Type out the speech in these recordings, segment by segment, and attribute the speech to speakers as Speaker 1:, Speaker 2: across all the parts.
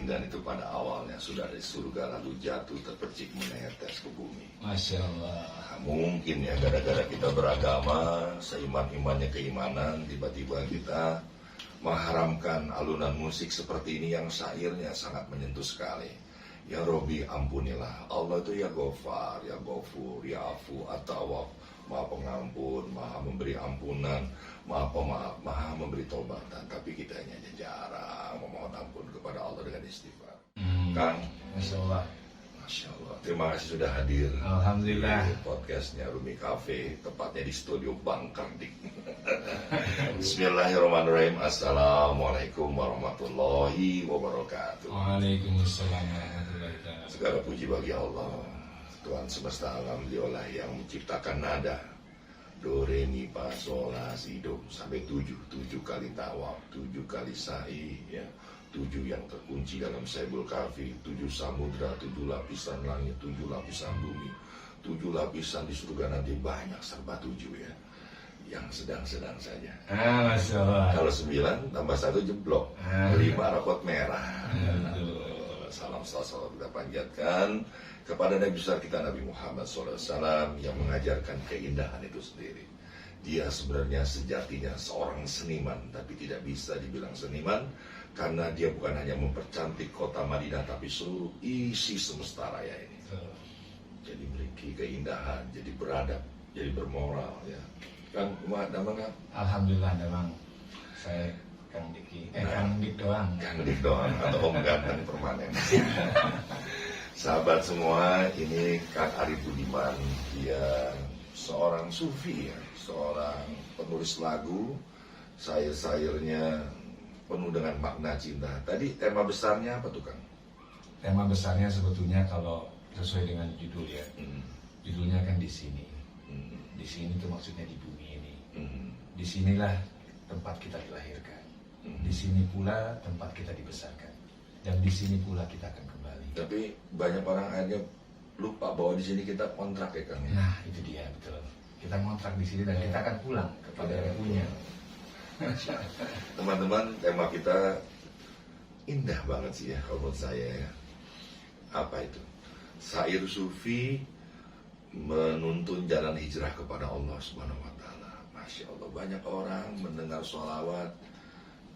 Speaker 1: keindahan itu pada awalnya sudah dari surga lalu jatuh terpercik menetes ke bumi.
Speaker 2: Masya Allah.
Speaker 1: Nah, mungkin ya gara-gara kita beragama, seiman-imannya keimanan, tiba-tiba kita mengharamkan alunan musik seperti ini yang syairnya sangat menyentuh sekali. Ya Robi ampunilah. Allah itu ya Ghafar, ya Ghafur, ya Afu, At-Tawwab, Maha pengampun, Maha memberi ampunan, Maha pemaaf, Maha memberi taubatan. Tapi kita hanya jarang memohon ampun kepada Allah dengan istighfar. Kang,
Speaker 2: Masya Allah.
Speaker 1: Masya Allah. Terima kasih sudah hadir.
Speaker 2: Alhamdulillah.
Speaker 1: Di podcastnya Rumi Cafe, tepatnya di studio Bang Kardik. Bismillahirrahmanirrahim. Assalamualaikum warahmatullahi wabarakatuh.
Speaker 2: Waalaikumsalam warahmatullahi wabarakatuh.
Speaker 1: Segala puji bagi Allah, Tuhan semesta alam, Dialah yang menciptakan nada do re mi fa sol la si do sampai 7 kali tawaf, 7 kali sa'i, ya. 7 yang terkunci dalam Saibul Kafi, 7 samudra, 7 lapisan langit, 7 lapisan bumi, 7 lapisan di surga nanti, banyak serba 7 ya. Yang sedang-sedang saja.
Speaker 2: Masya Allah.
Speaker 1: Kalau 9 tambah 1 jeblok, 5 rapot merah. Salam salam kita panjatkan kepada Nabi besar kita Nabi Muhammad SAW yang mengajarkan keindahan itu sendiri. Dia sebenarnya sejatinya seorang seniman, tapi tidak bisa dibilang seniman karena dia bukan hanya mempercantik kota Madinah, tapi seluruh isi semesta raya ini. Jadi memiliki keindahan, jadi beradab, jadi bermoral ya. Kang, nama Kang?
Speaker 2: Alhamdulillah memang saya Kang Diki, Kang Dik doang.
Speaker 1: Kang Dik doang atau Om Ganteng permanen. Sahabat semua, ini Kang Ari Budiman, dia seorang sufi ya, seorang penulis lagu, syair-syairnya penuh dengan makna cinta. Tadi tema besarnya apa tuh Kang?
Speaker 2: Tema besarnya sebetulnya kalau sesuai dengan judul ya, judulnya kan di sini. Di sini itu maksudnya di bumi ini. Di sinilah tempat kita dilahirkan. Di sini pula tempat kita dibesarkan. Dan di sini pula kita akan kembali.
Speaker 1: Tapi banyak orang akhirnya lupa bahwa di sini kita kontrak ya Kang.
Speaker 2: Nah itu dia betul. Kita kontrak di sini dan kita akan pulang kepada yang punya.
Speaker 1: Teman-teman, tema kita indah banget sih ya kalau menurut saya ya. Apa itu? Syair sufi menuntun jalan hijrah kepada Allah Subhanahu wa taala. Masya Allah, banyak orang mendengar sholawat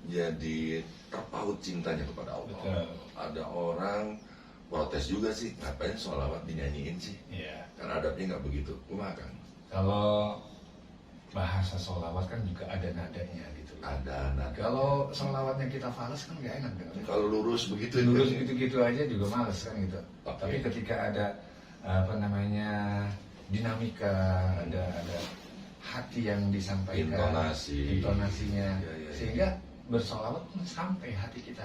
Speaker 1: jadi terpaut cintanya kepada Allah.
Speaker 2: Betul.
Speaker 1: Ada orang protes juga sih, ngapain sholawat dinyanyiin sih?
Speaker 2: Iya.
Speaker 1: Karena adabnya nggak begitu. Kumaha Kang?
Speaker 2: Kalau bahasa sholawat kan juga ada nadanya gitu.
Speaker 1: Ada nada.
Speaker 2: Kalau sholawatnya kita falas kan nggak enak dengarnya.
Speaker 1: Kalau lurus begitu
Speaker 2: Lurus
Speaker 1: kan?
Speaker 2: gitu-gitu aja juga males kan gitu.
Speaker 1: Oke.
Speaker 2: Tapi ketika ada apa namanya dinamika, ada hati yang disampaikan, intonasinya,
Speaker 1: Ya.
Speaker 2: sehingga bersolawat pun sampai hati kita.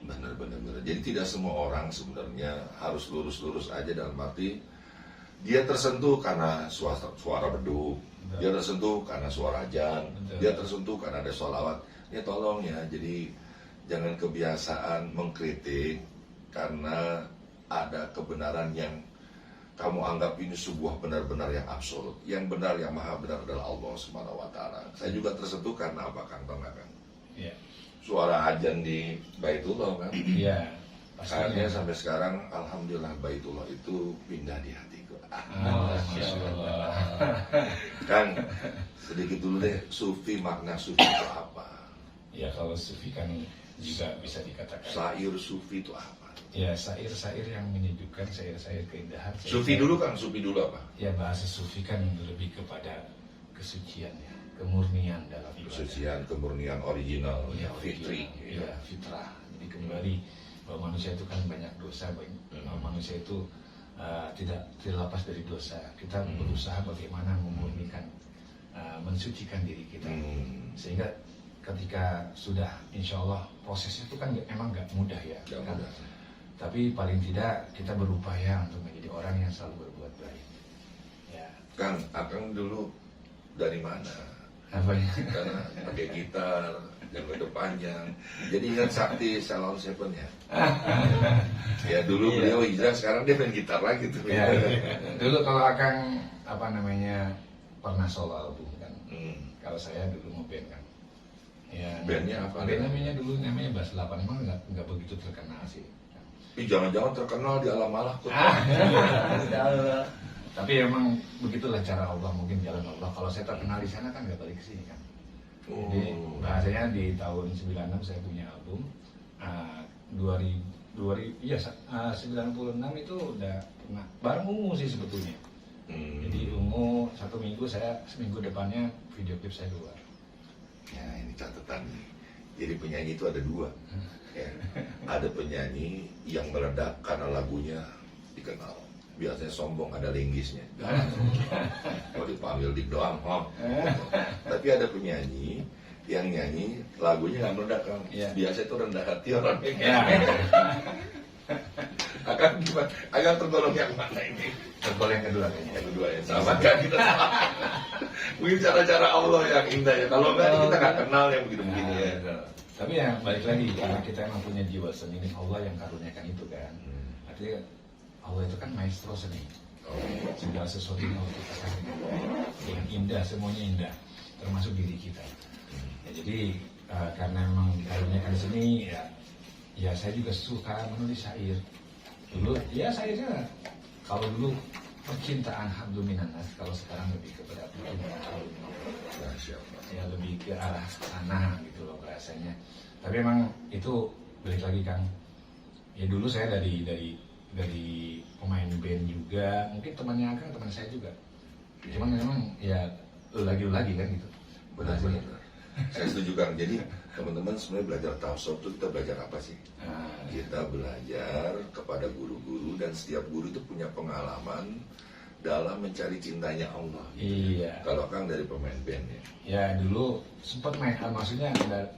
Speaker 1: Benar. Jadi tidak semua orang sebenarnya harus lurus-lurus aja, dalam arti dia tersentuh karena suara beduk, dia tersentuh karena suara azan, dia tersentuh karena ada sholawat. Ya tolong ya, jadi jangan kebiasaan mengkritik karena ada kebenaran yang kamu anggap ini sebuah benar-benar yang absolut. Yang benar, yang maha benar adalah Allah Subhanahu wa taala. Saya juga tersentuh karena apa Kang? Tahu nggak Kang?
Speaker 2: Iya.
Speaker 1: Suara azan di Baitullah kan?
Speaker 2: Iya.
Speaker 1: Akhirnya sampai sekarang alhamdulillah Baitullah itu pindah di hatiku.
Speaker 2: Masya Allah.
Speaker 1: Kang, sedikit dulu deh, sufi, makna sufi itu apa?
Speaker 2: Ya kalau sufi kan juga bisa dikatakan.
Speaker 1: Syair sufi itu apa?
Speaker 2: Ya syair-syair yang menyejukkan, syair-syair keindahan.
Speaker 1: Sufi dulu Kang, sufi dulu apa?
Speaker 2: Ya bahasa sufi kan lebih kepada kesucian ya, kemurnian dalam ibadah.
Speaker 1: Kesucian, kemurnian original,
Speaker 2: Ya,
Speaker 1: fitri.
Speaker 2: ya, fitrah. Jadi kembali bahwa manusia itu kan banyak dosa, manusia itu tidak lepas dari dosa. Kita berusaha bagaimana memurnikan, mensucikan diri kita, sehingga ketika sudah insya Allah prosesnya itu kan emang nggak mudah ya.
Speaker 1: Nggak
Speaker 2: kan?
Speaker 1: mudah.
Speaker 2: Tapi paling tidak kita berupaya untuk menjadi orang yang selalu berbuat baik. Ya.
Speaker 1: Kang, Akang dulu dari mana?
Speaker 2: Apa ya?
Speaker 1: Karena pakai gitar, jangkau panjang. Jadi ingat Sakti Salon Seven ya. Ya dulu beliau hijrah, sekarang dia main gitar lagi tuh.
Speaker 2: Ya, dulu kalau Akang pernah solo album kan. Kalau saya dulu ngeband kan. Ya,
Speaker 1: Bandnya apa?
Speaker 2: Namanya dulu namanya Bass 8, emang nggak begitu terkenal sih.
Speaker 1: Ih, jangan-jangan terkenal di alam malah kok.
Speaker 2: Tapi emang begitulah cara Allah, mungkin jalan Allah. Kalau saya terkenal di sana kan nggak balik ke sini kan. Jadi bahasanya di tahun 96 saya punya album. 96 itu udah pernah bareng Ungu sih sebetulnya. Jadi Ungu seminggu depannya video klip saya keluar.
Speaker 1: Ya, ini catatan nih. Jadi penyanyi itu ada dua. Ya. Ada penyanyi yang meledak karena lagunya dikenal. Biasanya sombong, ada linggisnya. Kalau dipanggil dik doang, Tapi ada penyanyi yang nyanyi lagunya nggak meledak kan. Biasa itu rendah hati orang. Akan tergolong yang mana ini?
Speaker 2: Tergolong yang kedua kayaknya.
Speaker 1: Yang kedua ya, sama kan kita. Mungkin cara-cara Allah yang indah ya. Kalau nggak kita nggak kenal yang begini-begini ya.
Speaker 2: Tapi ya balik lagi, karena kita emang punya jiwa seni, ini Allah yang karuniakan itu kan. Artinya Allah itu kan maestro seni. Segala sesuatu yang Allah ciptakan dengan indah, semuanya indah, termasuk diri kita. Ya, jadi karena memang karuniakan seni, ya saya juga suka menulis syair. Dulu ya syairnya, kalau dulu percintaan hablu minanas, kalau sekarang lebih kepada percintaan. Ya lebih ke arah sana gitu loh bahasanya. Tapi memang itu balik lagi Kang. Ya dulu saya dari pemain band juga, mungkin temannya Kang, teman saya juga. Cuman memang ya lagi kan gitu.
Speaker 1: Benar. Saya setuju Kang. Jadi teman-teman sebenarnya belajar tasawuf itu kita belajar apa sih? Kita belajar kepada guru-guru, dan setiap guru itu punya pengalaman dalam mencari cintanya Allah.
Speaker 2: Iya.
Speaker 1: Kalau Kang dari pemain band ya.
Speaker 2: Ya dulu sempat main, maksudnya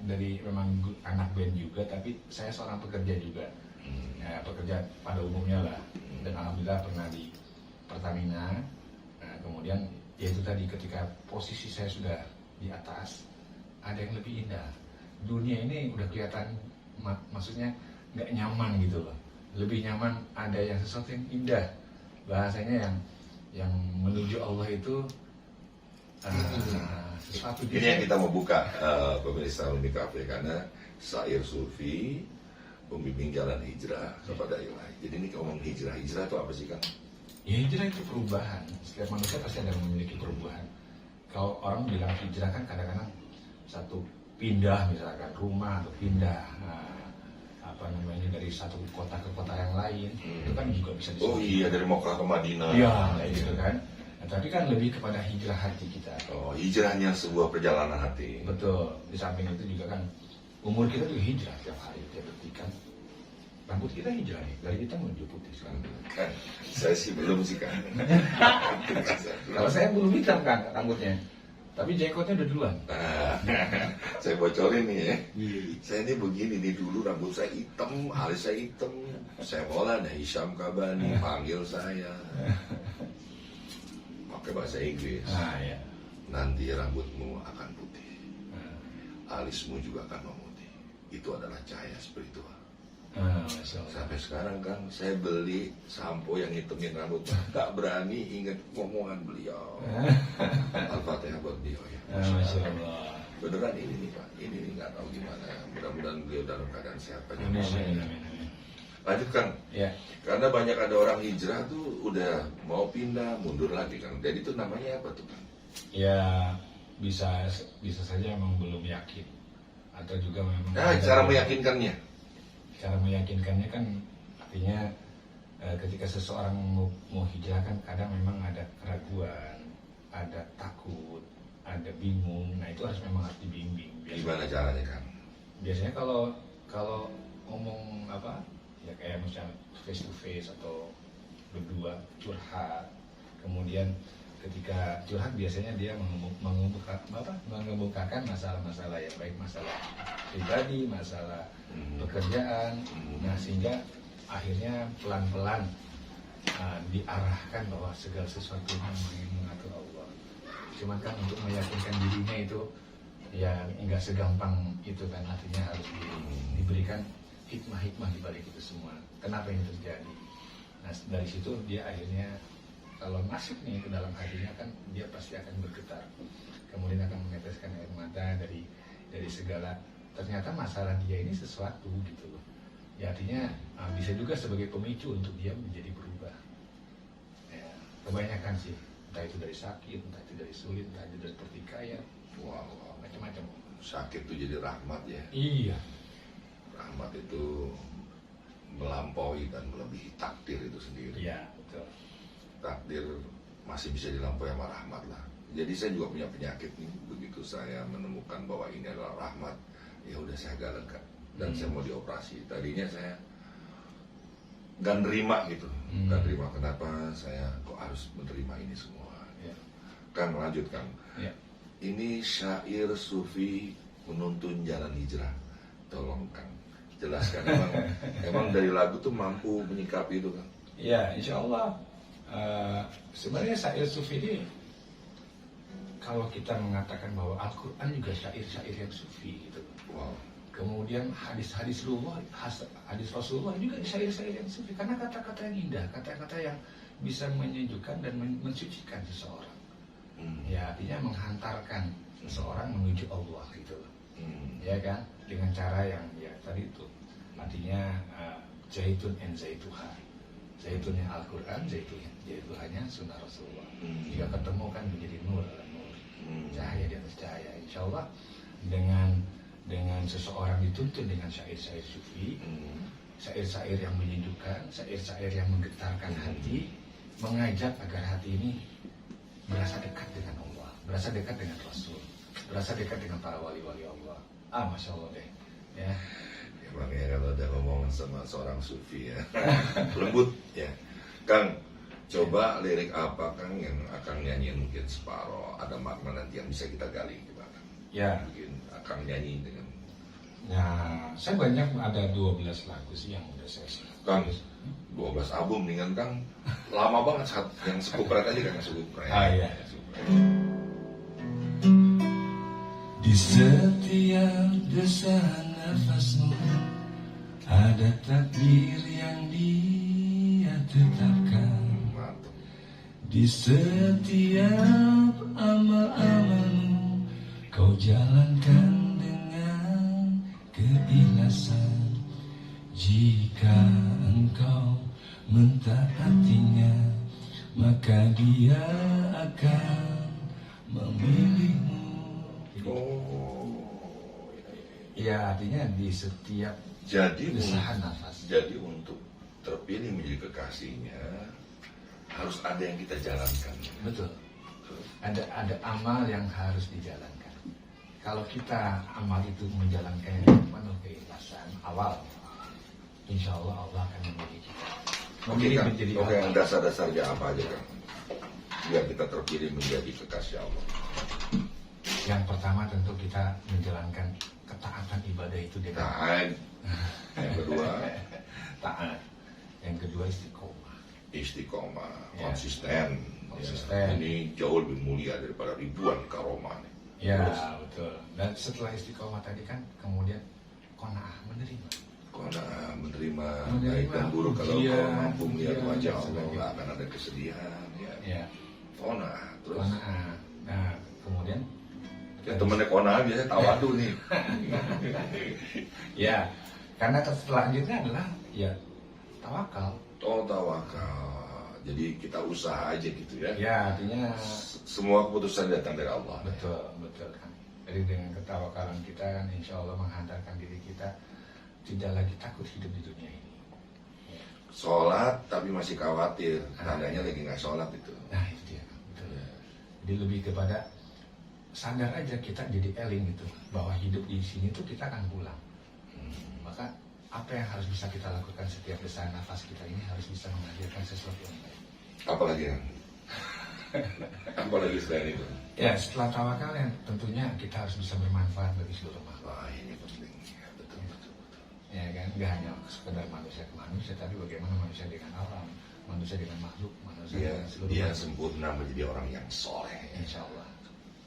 Speaker 2: dari memang anak band juga, tapi saya seorang pekerja juga. Ya, pekerja pada umumnya lah. Dan alhamdulillah pernah di Pertamina. Nah, kemudian ya itu tadi, ketika posisi saya sudah di atas, ada yang lebih indah. Dunia ini udah kelihatan, maksudnya nggak nyaman gitu loh. Lebih nyaman ada yang sesuatu yang indah. Bahasanya yang menuju Allah itu sesuatu.
Speaker 1: Ini yang kita mau buka pemirsa Umi Cafe, karena syair sufi pembimbing jalan hijrah kepada ilahi. Jadi ini ngomong hijrah itu apa sih Kang?
Speaker 2: Ya hijrah itu perubahan. Setiap manusia pasti ada yang memiliki perubahan. Kalau orang bilang hijrah kan kadang-kadang satu pindah, misalkan rumah atau pindah dari satu kota ke kota yang lain, itu kan juga bisa disebut.
Speaker 1: Oh iya, dari Mokkah ke Madinah.
Speaker 2: Iya, kayak gitu kan. Nah, tapi kan lebih kepada hijrah hati kita.
Speaker 1: Oh, hijrahnya sebuah perjalanan hati.
Speaker 2: Betul. Di samping itu juga kan umur kita juga hijrah tiap hari, tiap detik kan. Rambut kita hijrah nih, dari hitam menuju putih sekarang.
Speaker 1: Kan, saya sih belum sih Kang.
Speaker 2: Kalau saya belum hitam kan rambutnya, tapi jenggotnya udah duluan.
Speaker 1: Saya bocorin nih ya. Saya ini begini nih, dulu rambut saya hitam, alis saya hitam. Saya Maulana Hisham Kabani, panggil saya. Pakai bahasa Inggris.
Speaker 2: Ya.
Speaker 1: Nanti rambutmu akan putih, alismu juga akan memutih. Itu adalah cahaya spiritual. Sampai sekarang Kang, saya beli sampo yang hitemin rambut, gak berani ingat ngomongan beliau. Al-Fatihah buat beliau ya.
Speaker 2: Masya Allah.
Speaker 1: Beneran ini nih Pak, ini nggak tahu gimana. Mudah-mudahan beliau dalam keadaan sehat.
Speaker 2: Amin.
Speaker 1: Lanjut Kang.
Speaker 2: Ya.
Speaker 1: Karena banyak ada orang hijrah tuh udah mau pindah, mundur lagi Kang. Jadi itu namanya apa tuh Kang?
Speaker 2: Ya bisa saja memang belum yakin, atau juga memang.
Speaker 1: Cara meyakinkannya.
Speaker 2: Cara meyakinkannya kan artinya ketika seseorang mau hijrah kan kadang memang ada keraguan, ada takut, ada bingung. Nah itu memang harus dibimbing.
Speaker 1: Gimana caranya Kang?
Speaker 2: Biasanya kalau ngomong apa ya, kayak misalnya face to face atau berdua curhat, kemudian ketika curhat biasanya dia mengemukakan masalah-masalah yang baik, masalah pribadi, masalah pekerjaan. Nah sehingga akhirnya pelan-pelan diarahkan bahwa segala sesuatu yang mengatur Allah. Cuman kan untuk meyakinkan dirinya itu ya nggak segampang itu kan, artinya harus diberikan hikmah-hikmah di balik itu semua. Kenapa ini terjadi? Nah dari situ dia akhirnya kalau masuk nih ke dalam hatinya kan dia pasti akan bergetar, kemudian akan meneteskan air mata dari dari segala, ternyata masalah dia ini sesuatu gitu loh. Ya artinya bisa juga sebagai pemicu untuk dia menjadi berubah. Ya, kebanyakan sih, entah itu dari sakit, entah itu dari sulit, entah itu dari pertikaian,
Speaker 1: Wow,
Speaker 2: macam-macam.
Speaker 1: sakit itu jadi rahmat ya.
Speaker 2: Iya,
Speaker 1: Rahmat itu melampaui dan melebihi takdir itu sendiri.
Speaker 2: iya betul.
Speaker 1: Takdir masih bisa dilampaui sama rahmat lah. Jadi saya juga punya penyakit nih. Begitu saya menemukan bahwa ini adalah rahmat, ya udah saya agak lega dan saya mau dioperasi. Tadinya saya nggak nerima gitu, nggak terima kenapa saya kok harus menerima ini semua.
Speaker 2: Ya.
Speaker 1: Kang lanjutkan.
Speaker 2: Ya.
Speaker 1: Ini syair sufi menuntun jalan hijrah. Tolong Kang jelaskan. Emang dari lagu tuh mampu menyikapi itu kan?
Speaker 2: Ya, insya Allah. Sebenarnya syair sufi ini, kalau kita mengatakan bahwa Al-Quran juga syair-syair yang sufi gitu.
Speaker 1: Wow.
Speaker 2: Kemudian hadis Rasulullah juga syair-syair yang sufi, karena kata-kata yang indah, kata-kata yang bisa menyejukkan dan mensucikan seseorang. Ya, artinya menghantarkan seseorang menuju Allah gitu loh. Ya kan, dengan cara yang ya tadi itu, artinya zaitun and zaituha, zaitunnya Al-Quran, zaituhannya sunnah Rasulullah. Jika ketemu kan menjadi nur, cahaya di atas cahaya. Insya Allah dengan seseorang dituntun dengan syair-syair sufi, syair-syair yang menyejukkan, syair-syair yang menggetarkan hati, mengajak agar hati ini merasa dekat dengan Allah, merasa dekat dengan Rasul, merasa dekat dengan para wali-wali Allah. Masya Allah deh. Ya.
Speaker 1: Emang ya kalau udah ngomong sama seorang sufi ya, lembut ya. Kang, coba lirik apa Kang yang akan nyanyiin mungkin separoh, ada makna nanti yang bisa kita gali gimana?
Speaker 2: Ya.
Speaker 1: Mungkin akan nyanyi dengan.
Speaker 2: Ya, saya banyak ada 12 lagu sih yang udah saya
Speaker 1: Kang, 12 album dengan Kang, lama banget saat yang sekupret aja kan sekupret.
Speaker 2: Iya. Di setiap desahan nafasmu ada takdir yang Dia tetapkan.
Speaker 1: Mantap.
Speaker 2: Di setiap amal-amalmu kau jalankan dengan keikhlasan. Jika engkau mentaatinya, maka Dia akan memilihmu.
Speaker 1: Oh,
Speaker 2: Ya, artinya di setiap
Speaker 1: jadi
Speaker 2: desahan nafas.
Speaker 1: Jadi untuk terpilih menjadi kekasihnya harus ada yang kita jalankan.
Speaker 2: Betul. Ada amal yang harus dijalankan. Kalau kita amal itu menjalankannya dengan penuh keikhlasan awal, insya Allah Allah akan memilih kita. Memilih
Speaker 1: Kang,
Speaker 2: menjadi
Speaker 1: oke,
Speaker 2: apa?
Speaker 1: dasar-dasarnya apa aja Kang? Biar kita terpilih menjadi kekasih Allah.
Speaker 2: Yang pertama tentu kita menjalankan ketaatan ibadah itu dengan
Speaker 1: Taat. Yang kedua,
Speaker 2: taat. Yang kedua istiqomah.
Speaker 1: istiqomah,
Speaker 2: Ya.
Speaker 1: konsisten.
Speaker 2: Konsisten.
Speaker 1: Ya, ini jauh lebih mulia daripada ribuan karomah.
Speaker 2: Ya,
Speaker 1: Terus,
Speaker 2: betul. Dan setelah istiqomah tadi kan kemudian qanaah, menerima.
Speaker 1: karena menerima
Speaker 2: Menerima
Speaker 1: baik dan buruk, kalau
Speaker 2: ujian,
Speaker 1: kau mampu melihat
Speaker 2: ujian,
Speaker 1: wajah
Speaker 2: dan
Speaker 1: Allah
Speaker 2: sebagainya.
Speaker 1: nggak akan ada kesedihan. Ya.
Speaker 2: Ya,
Speaker 1: Kona, terus
Speaker 2: qanaah. Nah, kemudian
Speaker 1: ya temennya Kona biasanya tawadu nih.
Speaker 2: ya, karena selanjutnya adalah ya tawakal.
Speaker 1: Oh, tawakal. Jadi kita usaha aja gitu ya.
Speaker 2: Ya, artinya
Speaker 1: Semua keputusan datang dari Allah.
Speaker 2: betul, betul kan. Jadi dengan ketawakalan kita kan insya Allah menghantarkan diri kita tidak lagi takut hidup di dunia ini.
Speaker 1: Sholat tapi masih khawatir, tandanya lagi nggak sholat itu.
Speaker 2: Nah itu dia, betul. Jadi lebih kepada sadar aja kita jadi eling gitu, bahwa hidup di sini tuh kita akan pulang. Maka apa yang harus bisa kita lakukan setiap desahan nafas kita ini harus bisa menghasilkan sesuatu yang baik.
Speaker 1: Apalagi kan? Apalagi selain itu?
Speaker 2: Ya setelah tawakal yang tentunya kita harus bisa bermanfaat bagi seluruh makhluk.
Speaker 1: Wah, ini penting. Ya, betul, betul, betul.
Speaker 2: Ya kan, nggak hanya sekedar manusia ke manusia, tapi bagaimana manusia dengan alam, manusia dengan makhluk, manusia dengan seluruh
Speaker 1: Dia
Speaker 2: makhluk.
Speaker 1: sempurna menjadi orang yang soleh.
Speaker 2: Insya Allah.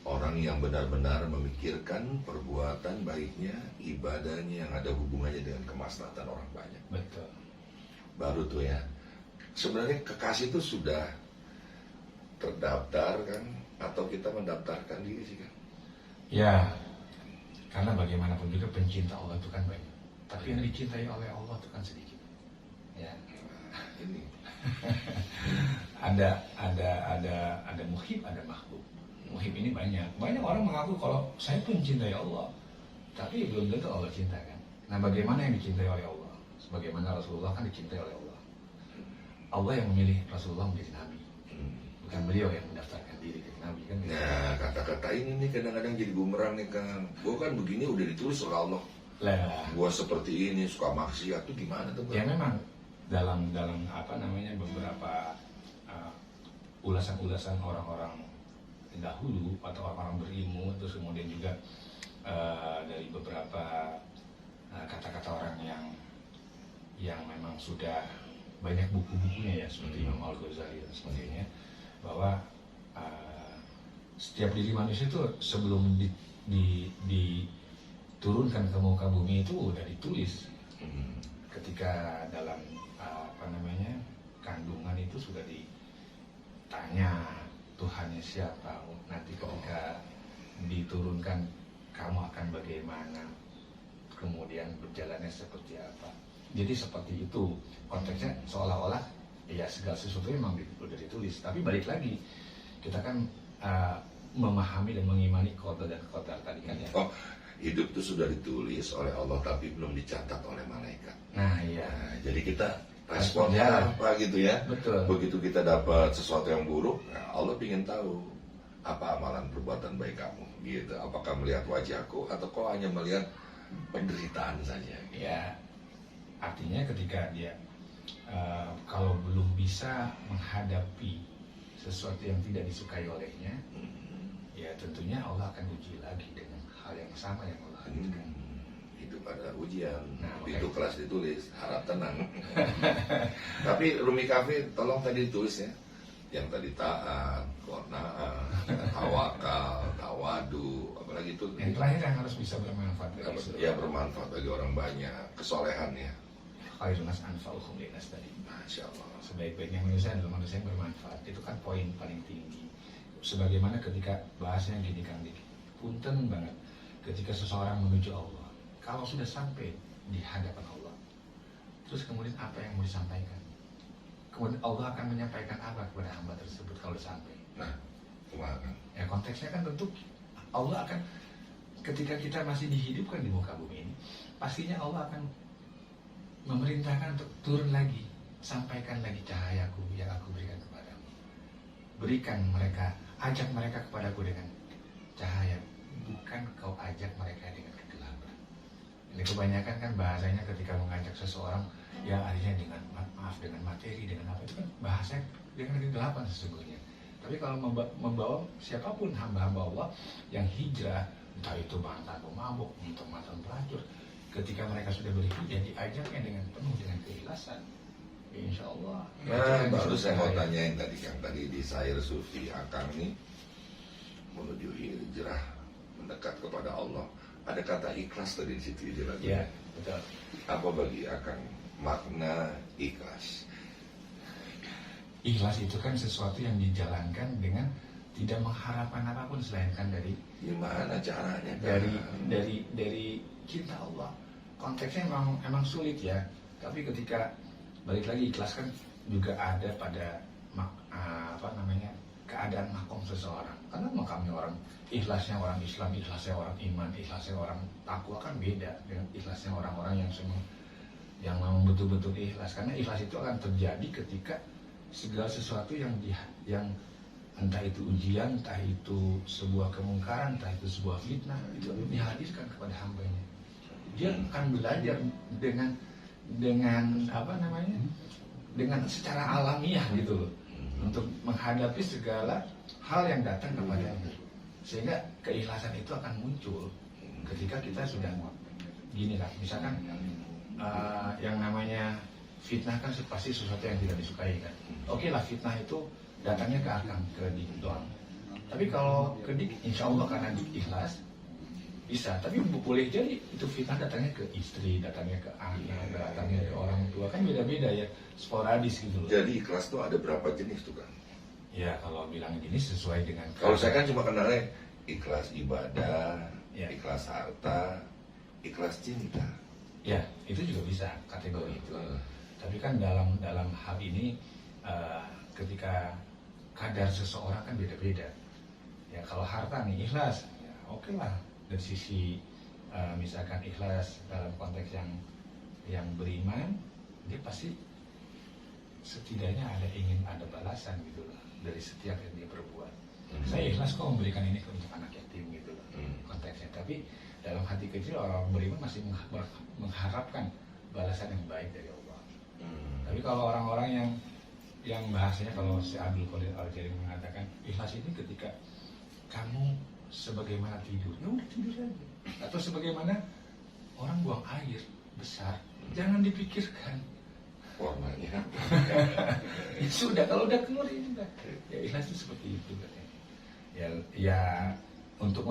Speaker 1: Orang yang benar-benar memikirkan perbuatan baiknya, ibadahnya yang ada hubungannya dengan kemaslahatan orang banyak.
Speaker 2: Betul.
Speaker 1: Baru tuh ya. Sebenarnya kekasih itu sudah terdaftar kan? Atau kita mendaftarkan diri sih kan?
Speaker 2: Ya, Karena bagaimanapun juga pencinta Allah itu kan banyak, tapi yang dicintai oleh Allah itu kan sedikit. Ya.
Speaker 1: Ini
Speaker 2: ada muhib, ada mahbub. Muhib ini banyak orang mengaku kalau saya pun cintai Allah, tapi belum tentu Allah cinta kan. Nah, bagaimana yang dicintai oleh Allah? Sebagaimana Rasulullah kan dicintai oleh Allah. Allah yang memilih Rasulullah menjadi nabi, bukan beliau yang mendaftarkan diri jadi nabi kan.
Speaker 1: Nah, kata-kata ini nih kadang-kadang jadi bumerang nih Kang. Gua kan begini udah ditulis oleh Allah.
Speaker 2: Lah,
Speaker 1: Gua seperti ini, suka maksiat tuh gimana tuh
Speaker 2: ya
Speaker 1: Bang?
Speaker 2: memang dalam apa namanya beberapa ulasan-ulasan orang-orang dahulu atau orang-orang berilmu, terus kemudian juga dari beberapa kata-kata orang yang memang sudah banyak buku-bukunya ya, seperti Imam Al-Ghazali dan sebagainya, bahwa setiap diri manusia itu sebelum diturunkan ke muka bumi itu udah ditulis. Ketika dalam apa namanya kandungan itu sudah ditanya Tuhannya siapa, nanti ketika diturunkan kamu akan bagaimana, kemudian berjalannya seperti apa. Jadi seperti itu konteksnya, seolah-olah ya segala sesuatu memang sudah ditulis. Tapi balik lagi, kita kan memahami dan mengimani qada dan qadar tadi kan ya.
Speaker 1: Oh, hidup itu sudah ditulis oleh Allah tapi belum dicatat oleh malaikat.
Speaker 2: Nah iya.
Speaker 1: Nah, jadi kita responnya apa gitu ya.
Speaker 2: Betul.
Speaker 1: Begitu kita dapat sesuatu yang buruk, nah Allah ingin tahu apa amalan perbuatan baik kamu gitu. Apakah melihat wajahku atau kau hanya melihat penderitaan saja gitu.
Speaker 2: Ya, artinya ketika dia kalau belum bisa menghadapi sesuatu yang tidak disukai olehnya, ya tentunya Allah akan uji lagi dengan hal yang sama yang Allah hadirkan.
Speaker 1: Hidup ada ujian,
Speaker 2: Nah,
Speaker 1: itu kelas ditulis, harap tenang. Tapi Rumi Cafe tolong tadi ditulis ya, yang tadi taat, qanaah, tawakal, tawadu, apalagi itu.
Speaker 2: Yang terakhir yang harus bisa bermanfaat bagi seluruh
Speaker 1: Ya bermanfaat bagi orang banyak, kesolehan ya.
Speaker 2: khairun nas anfa'uhum linnas tadi.
Speaker 1: Masya Allah.
Speaker 2: Sebaik-baiknya manusia adalah manusia yang bermanfaat. Itu kan poin paling tinggi. Sebagaimana ketika bahasanya gini Kang Dik, punten banget ketika seseorang menuju Allah, kalau sudah sampai di hadapan Allah, terus kemudian apa yang mau disampaikan? Kemudian Allah akan menyampaikan apa kepada hamba tersebut kalau sampai?
Speaker 1: Nah, kemana?
Speaker 2: Ya konteksnya kan tentu Allah akan, ketika kita masih dihidupkan di muka bumi ini, pastinya Allah akan memerintahkan untuk turun lagi, sampaikan lagi cahayaku yang aku berikan kepadamu. Berikan mereka, ajak mereka kepadaku dengan cahaya, bukan kau ajak mereka dengan kegelapan. Ini kebanyakan kan bahasanya ketika mengajak seseorang, ya artinya dengan maaf, dengan materi, dengan apa, itu kan bahasanya dengan kegelapan sesungguhnya. Tapi kalau membawa siapapun hamba-hamba Allah yang hijrah, entah itu mantan pemabuk, entah mantan pelacur, ketika mereka sudah berhijrah, diajaknya dengan penuh dengan keikhlasan, insya Allah.
Speaker 1: Nah, baru saya mau tanyain tadi Kang, tadi di Sair Sufi Akang nih menuju hijrah, mendekat kepada Allah. Ada kata ikhlas tadi di situ di lagu.
Speaker 2: Ya, betul.
Speaker 1: Apa bagi Akang makna ikhlas?
Speaker 2: Ikhlas itu kan sesuatu yang dijalankan dengan tidak mengharapkan apapun selainkan dari
Speaker 1: Gimana caranya? Kang?
Speaker 2: dari cinta Allah. Konteksnya emang sulit ya. Tapi ketika balik lagi, ikhlas kan juga ada pada apa namanya keadaan makom seseorang. Karena makamnya orang, ikhlasnya orang Islam, ikhlasnya orang iman, ikhlasnya orang takwa kan beda dengan ikhlasnya orang-orang yang memang betul-betul ikhlas. Karena ikhlas itu akan terjadi ketika segala sesuatu yang entah itu ujian, entah itu sebuah kemungkaran, entah itu sebuah fitnah, itu dihadirkan kepada hambanya. Dia akan belajar dengan apa namanya, dengan secara alamiah gitu loh, untuk menghadapi segala hal yang datang kepadanya. Sehingga keikhlasan itu akan muncul ketika kita sudah gini lah, misalkan yang namanya fitnah kan pasti sesuatu yang tidak disukai kan. Oke lah, fitnah itu datangnya ke Akang, ke Dik doang. Tapi kalau ke Dik, insya Allah karena Dik ikhlas bisa. Tapi boleh jadi itu fitnah datangnya ke istri, datangnya ke anak, datangnya ke orang tua, kan beda-beda ya, sporadis gitu loh.
Speaker 1: Jadi ikhlas tuh ada berapa jenis tuh Kang?
Speaker 2: Ya kalau bilang gini sesuai dengan
Speaker 1: Kalau saya kan cuma kenalnya ikhlas ibadah,
Speaker 2: Ya.
Speaker 1: Ikhlas harta, ikhlas cinta.
Speaker 2: Ya, itu juga bisa kategori itu. Tapi kan dalam hal ini ketika kadar seseorang kan beda-beda. Ya kalau harta nih ikhlas, ya oke lah dari sisi misalkan ikhlas dalam konteks yang beriman, dia pasti setidaknya ada balasan gitu loh dari setiap yang dia perbuat. Saya ikhlas kok memberikan ini untuk anak yatim gitu loh konteksnya. Tapi dalam hati kecil orang beriman masih mengharapkan balasan yang baik dari Allah. Tapi kalau orang-orang yang bahasanya kalau si Abdul Qadir Al-Jari mengatakan ikhlas ini ketika kamu sebagaimana tidur, ya udah tidur aja. Atau sebagaimana orang buang air besar, jangan dipikirkan
Speaker 1: Warnanya.
Speaker 2: ya sudah, kalau udah keluar ya udah. Ya ikhlas itu seperti itu katanya. Ya untuk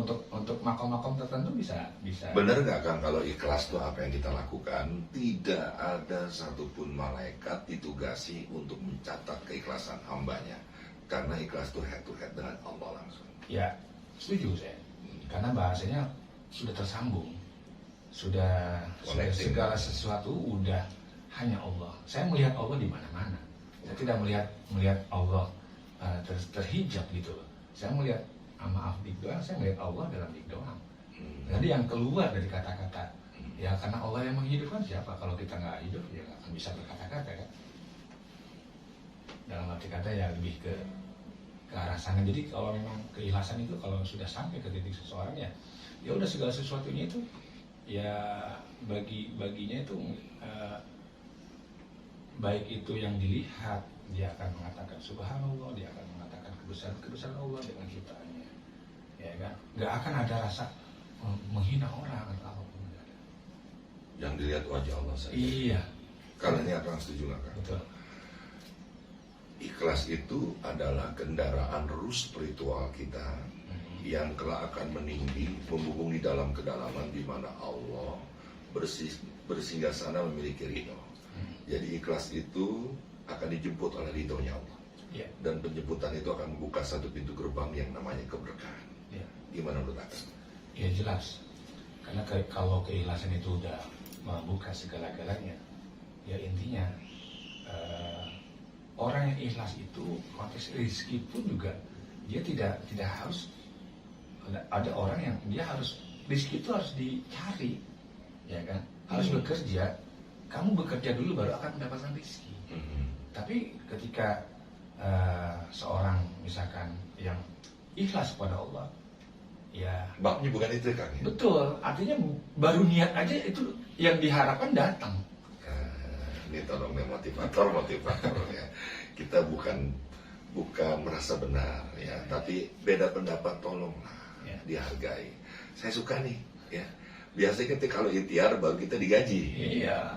Speaker 2: makom-makom tertentu bisa.
Speaker 1: Bener nggak Kang kalau ikhlas itu apa yang kita lakukan? Tidak ada satupun malaikat ditugasi untuk mencatat keikhlasan hambanya. Karena ikhlas itu head to head dengan Allah langsung.
Speaker 2: Ya setuju saya. Karena bahasanya sudah tersambung, sudah segala sesuatu udah hanya Allah. Saya melihat Allah di mana-mana. Saya tidak melihat Allah terhijab gitu loh. Saya melihat maaf dik doang, saya melihat Allah dalam dik doang. Jadi yang keluar dari kata-kata, ya karena Allah yang menghidupkan, siapa? Kalau kita nggak hidup, ya nggak akan bisa berkata-kata kan. Dalam arti kata ya lebih ke arah sana. Jadi kalau memang keikhlasan itu kalau sudah sampai ke titik seseorang ya udah segala sesuatunya itu ya baginya itu baik itu yang dilihat, dia akan mengatakan subhanallah, dia akan mengatakan kebesaran Allah dengan ciptaannya, ya kan, nggak akan ada rasa menghina orang atau apapun.
Speaker 1: Yang dilihat wajah Allah saja.
Speaker 2: Iya.
Speaker 1: Kalau ini akan setuju nggak Kang?
Speaker 2: Betul.
Speaker 1: Ikhlas itu adalah kendaraan rus spiritual kita yang kelak akan meninggi, membumbung di dalam kedalaman di mana Allah bersinggah sana memiliki ridho. Jadi ikhlas itu akan dijemput oleh ridhonya Allah.
Speaker 2: Yeah.
Speaker 1: Dan penjemputan itu akan membuka satu pintu gerbang yang namanya keberkahan.
Speaker 2: Yeah.
Speaker 1: Gimana menurut Anda?
Speaker 2: Ya jelas. Karena kalau keikhlasan itu udah membuka segala-galanya, ya intinya orang yang ikhlas itu konteks rezeki pun juga dia tidak harus ada orang yang dia harus rezeki itu harus dicari, ya kan, harus bekerja. Kamu bekerja dulu baru akan mendapatkan rezeki. Tapi ketika seorang misalkan yang ikhlas kepada Allah, ya
Speaker 1: babnya bukan itu Kang.
Speaker 2: betul, artinya baru niat aja itu yang diharapkan datang.
Speaker 1: Ini tolong motivator ya. Kita bukan merasa benar ya, tapi beda pendapat tolonglah dihargai. Saya suka nih ya. Biasanya ketika kalau ikhtiar baru kita digaji,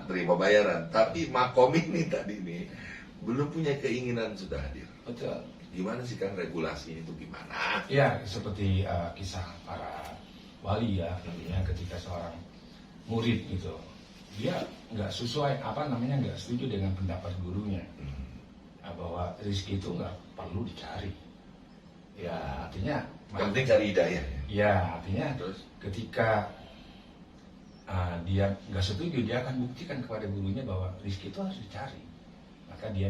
Speaker 1: terima bayaran. Tapi makom ini tadi nih belum punya keinginan sudah hadir.
Speaker 2: Betul.
Speaker 1: Gimana sih Kang regulasi itu gimana?
Speaker 2: Ya seperti kisah para wali ya, tentunya ketika seorang murid gitu, dia nggak sesuai nggak setuju dengan pendapat gurunya bahwa rezeki itu nggak perlu dicari. Ya artinya
Speaker 1: penting cari hidayah.
Speaker 2: Ya artinya
Speaker 1: terus
Speaker 2: ketika dia nggak setuju, dia akan buktikan kepada gurunya bahwa rezeki itu harus dicari. Maka dia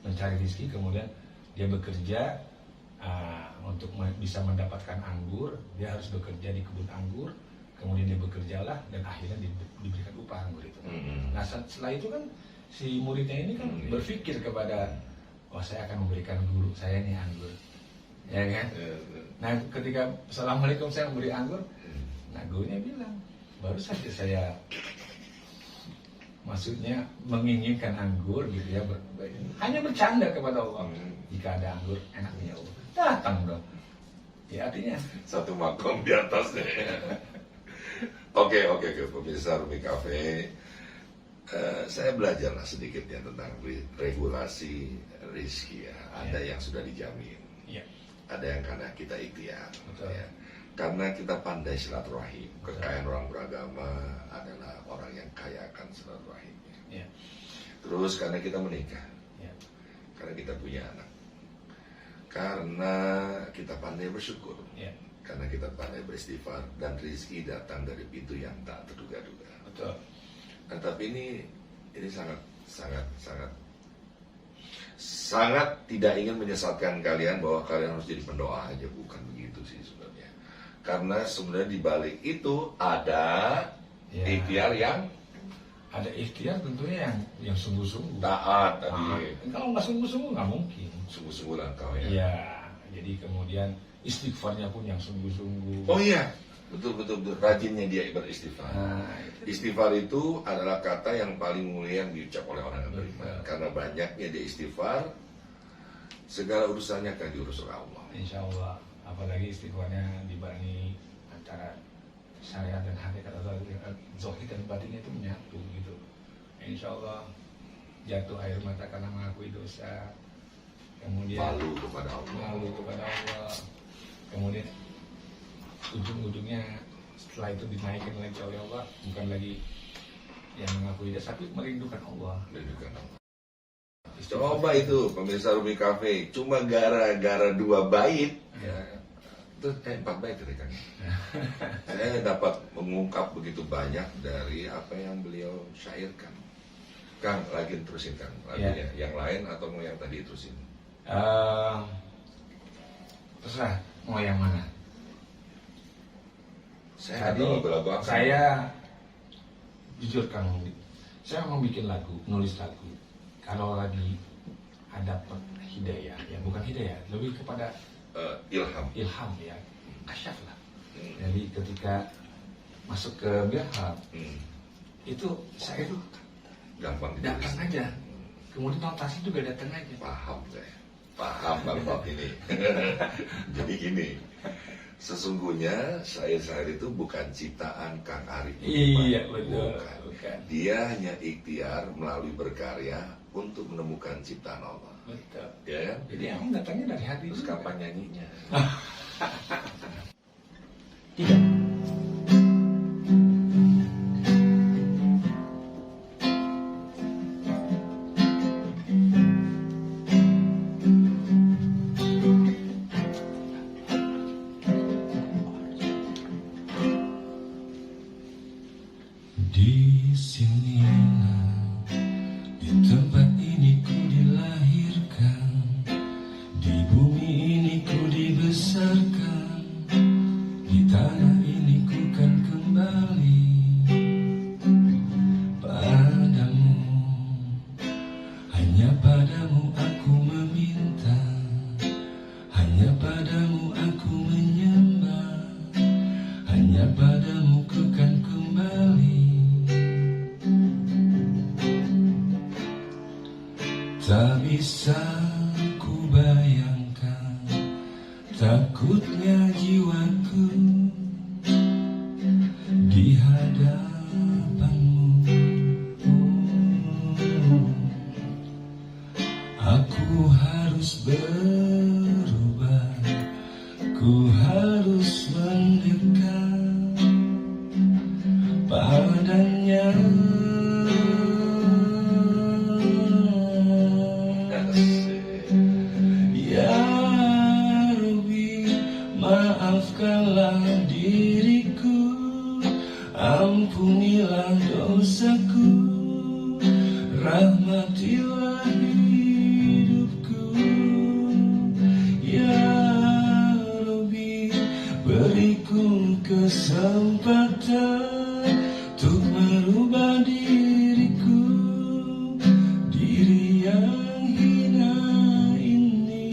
Speaker 2: mencari rezeki, kemudian dia bekerja untuk bisa mendapatkan anggur. Dia harus bekerja di kebun anggur, kemudian dia bekerjalah dan akhirnya diberikan upah anggur itu. Nah setelah itu kan si muridnya ini kan berpikir kepada, saya akan memberikan guru saya ini anggur, ya kan? Nah ketika assalamualaikum saya memberi anggur, nah gurunya bilang, baru saja saya maksudnya menginginkan anggur gitu ya, hanya bercanda kepada Allah. Jika ada anggur enaknya Allah, datang dong. Ya artinya
Speaker 1: satu makom di atasnya. Oke, pemirsa Rumi Cafe, saya belajarlah sedikit ya tentang regulasi rezeki ya. Ada yang sudah dijamin, ada yang karena kita ikhtiar, ya. Karena kita pandai silaturahim. Kekayaan orang beragama adalah orang yang kaya akan silaturahimnya. Terus karena kita menikah, karena kita punya anak, karena kita pandai bersyukur. karena kita pandai beristighfar dan rezeki datang dari pintu yang tak terduga-duga.
Speaker 2: Betul.
Speaker 1: Nah, tapi ini sangat tidak ingin menyesatkan kalian bahwa kalian harus jadi pendoa aja, bukan begitu sih sebenarnya. Karena sebenarnya di balik itu ada ikhtiar yang
Speaker 2: ada ikhtiar tentunya yang sungguh-sungguh.
Speaker 1: taat tadi.
Speaker 2: Kalau nggak sungguh-sungguh nggak mungkin.
Speaker 1: Sungguh-sungguh lah kau ya.
Speaker 2: Iya, jadi kemudian istighfarnya pun yang sungguh-sungguh.
Speaker 1: Oh iya, betul. Rajinnya dia beristighfar.
Speaker 2: Nah,
Speaker 1: Istighfar itu adalah kata yang paling mulia yang diucap oleh orang yang beriman. Karena banyaknya dia istighfar, segala urusannya akan diurus oleh Allah.
Speaker 2: Insya Allah, apalagi istighfarnya dibarengi antara syariat dan hakikat atau zahir dan batinnya itu menyatu gitu. Insya Allah jatuh air mata karena mengakui dosa, kemudian
Speaker 1: Malu kepada Allah.
Speaker 2: malu kepada Allah, kemudian ujung-ujungnya setelah itu dinaikkan lagi oleh Allah, bukan lagi yang mengakui dosa tapi merindukan Allah.
Speaker 1: Merindukan Allah. Coba itu pemirsa Rumi Cafe, cuma gara-gara 2 bait ya. Itu 4 bait tadi kan. Saya dapat mengungkap begitu banyak dari apa yang beliau syairkan. Kang, lagi terusin Kang, lagunya yang lain atau mau yang tadi terusin?
Speaker 2: Terserah mau yang mana.
Speaker 1: Tadi
Speaker 2: Saya jujur Kang, saya mau bikin lagu, nulis lagu. Kalau lagi ada hidayah, ya bukan hidayah, lebih kepada
Speaker 1: ilham
Speaker 2: ya, kasyaf lah. Jadi ketika masuk ke mirhab, itu saya itu
Speaker 1: gampang
Speaker 2: datang aja. Kemudian notasi juga datang aja.
Speaker 1: Paham saya, paham Bang Bob ini. Jadi gini, sesungguhnya syair-syair itu bukan ciptaan Kang Arif.
Speaker 2: Iya betul.
Speaker 1: Bukan. Dia hanya ikhtiar melalui berkarya untuk menemukan ciptaan Allah.
Speaker 2: Betul.
Speaker 1: Ya kan?
Speaker 2: Jadi emang datangnya dari hati.
Speaker 1: Terus kapan nyanyinya?
Speaker 2: Tidak.
Speaker 3: Di sinilah, di tempat ini ku dilahirkan, di bumi ini ku dibesarkan, di tanah ini ku kan kembali padamu. Hanya padamu aku meminta, hanya padamu aku menyembah, hanya padamu ku kan kembali. Tak bisa ku bayangkan takutnya jiwaku di hadapanmu. Aku harus berubah, ku harus mendekat padanya. Ya Rabbi, maafkanlah diriku, ampunilah dosaku, rahmatilah hidupku. Ya Rabbi, beriku kesempatan untuk merubah diriku, diri yang hina ini.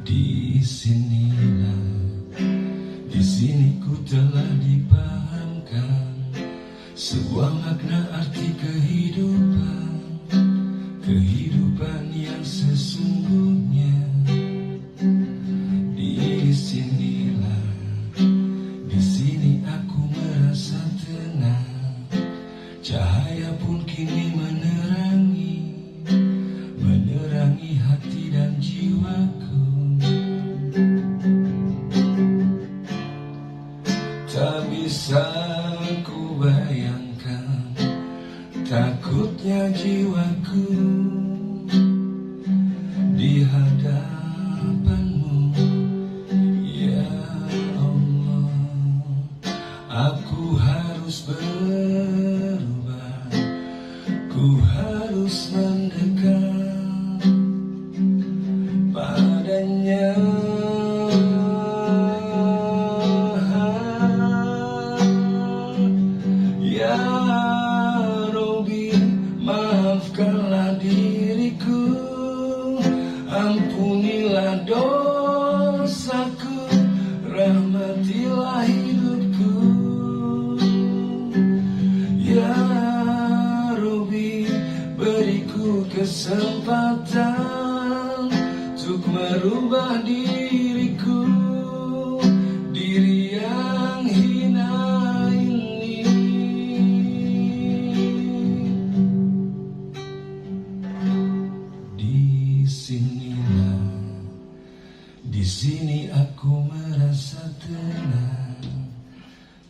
Speaker 3: Di sinilah, di sini ku telah dipahamkan sebuah makna arti kehidupan, kehidupan yang sesungguhnya. Di sinilah, di sini aku merasa tenang, cahaya pun kini menerangi hati dan jiwaku. Tak bisa ku bayangkan takutnya jiwaku kesempatan untuk merubah diriku, diri yang hina ini. Di sini aku merasa tenang,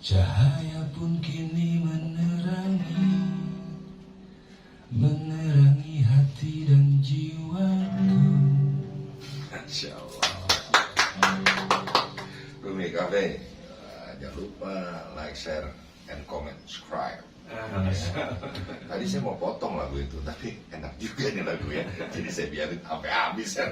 Speaker 3: cahaya pun kini menerangi hati dan jiwaku.
Speaker 1: Masya Allah. Bumi Cafe, jangan lupa like, share, and comment, subscribe. Tadi saya mau potong lagu itu, tapi enak juga nih lagu ya. Jadi saya biarin sampai habis ya.